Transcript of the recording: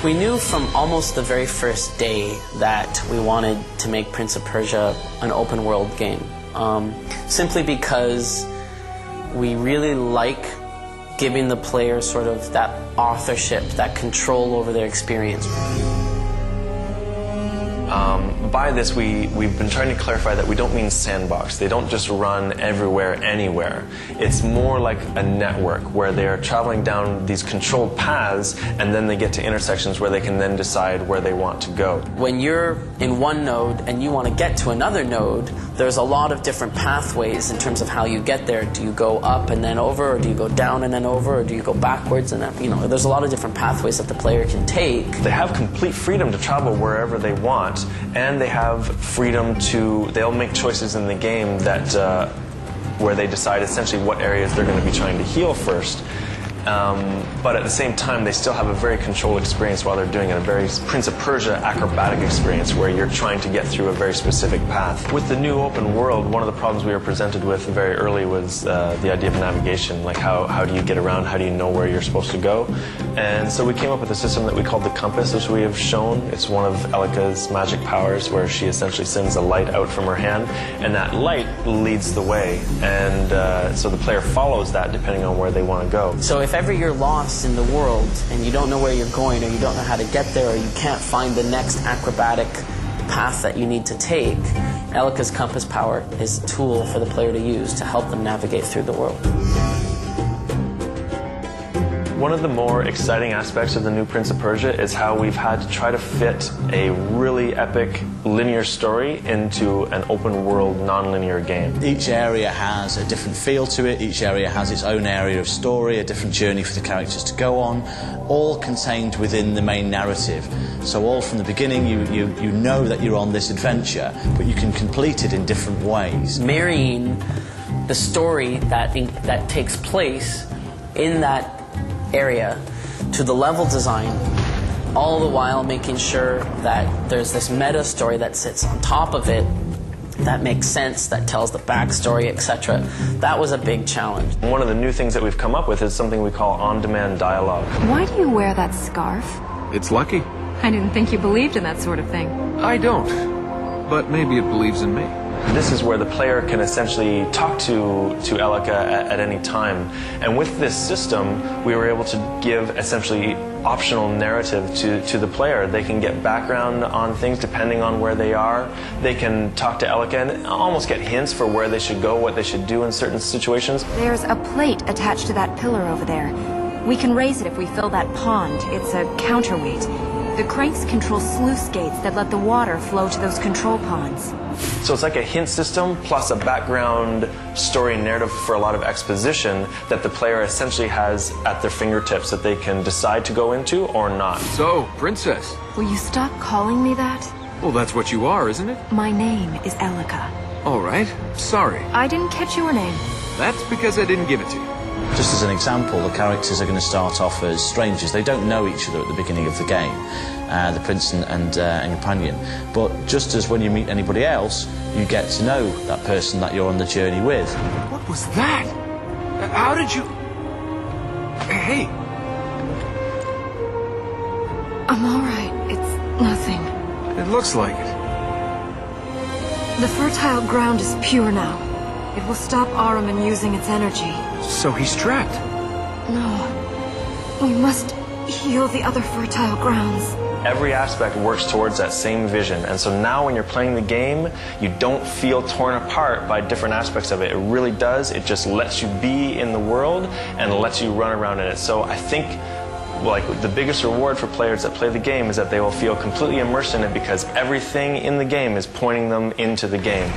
We knew from almost the very first day that we wanted to make Prince of Persia an open world game. Simply because we really like giving the player sort of that authorship, that control over their experience. By this, we've been trying to clarify that we don't mean sandbox. They don't just run everywhere, anywhere. It's more like a network where they are traveling down these controlled paths, and then they get to intersections where they can then decide where they want to go. When you're in one node and you want to get to another node, there's a lot of different pathways in terms of how you get there. Do you go up and then over, or do you go down and then over, or do you go backwards and then, there's a lot of different pathways that the player can take. They have complete freedom to travel wherever they want, and they have freedom they'll make choices in the game that where they decide essentially what areas they're going to be trying to heal first. But at the same time, they still have a very controlled experience while they're doing it, a very Prince of Persia acrobatic experience where you're trying to get through a very specific path. With the new open world, one of the problems we were presented with very early was the idea of navigation, like how do you get around, how do you know where you're supposed to go? And so we came up with a system that we called the compass, which we have shown. It's one of Elika's magic powers, where she essentially sends a light out from her hand, and that light leads the way, and so the player follows that depending on where they want to go. So if ever you're lost in the world and you don't know where you're going, or you don't know how to get there, or you can't find the next acrobatic path that you need to take, Elika's compass power is a tool for the player to use to help them navigate through the world. One of the more exciting aspects of the new Prince of Persia is how we've had to try to fit a really epic linear story into an open world non-linear game. Each area has a different feel to it, each area has its own area of story, a different journey for the characters to go on, all contained within the main narrative. So all from the beginning you know that you're on this adventure, but you can complete it in different ways. Marrying the story that takes place in that area to the level design, all the while making sure that there's this meta story that sits on top of it that makes sense, that tells the backstory, etc. That was a big challenge. One of the new things that we've come up with is something we call on-demand dialogue. Why do you wear that scarf? It's lucky. I didn't think you believed in that sort of thing. I don't, but maybe it believes in me. This is where the player can essentially talk to Elika at any time. And with this system, we were able to give essentially optional narrative to the player. They can get background on things depending on where they are. They can talk to Elika and almost get hints for where they should go, what they should do in certain situations. There's a plate attached to that pillar over there. We can raise it if we fill that pond. It's a counterweight. The cranks control sluice gates that let the water flow to those control ponds. So it's like a hint system plus a background story narrative for a lot of exposition that the player essentially has at their fingertips that they can decide to go into or not. So, Princess. Will you stop calling me that? Well, that's what you are, isn't it? My name is Elika. All right. Sorry. I didn't catch your name. That's because I didn't give it to you. Just as an example, the characters are going to start off as strangers. They don't know each other at the beginning of the game, the prince and companion. But just as when you meet anybody else, you get to know that person that you're on the journey with. What was that? How did you... Hey. I'm all right. It's nothing. It looks like it. The fertile ground is pure now. It will stop Ahriman using its energy. So he's trapped? No. We must heal the other fertile grounds. Every aspect works towards that same vision, and so now when you're playing the game, you don't feel torn apart by different aspects of it. It really does. It just lets you be in the world and lets you run around in it. So I think the biggest reward for players that play the game is that they will feel completely immersed in it because everything in the game is pointing them into the game.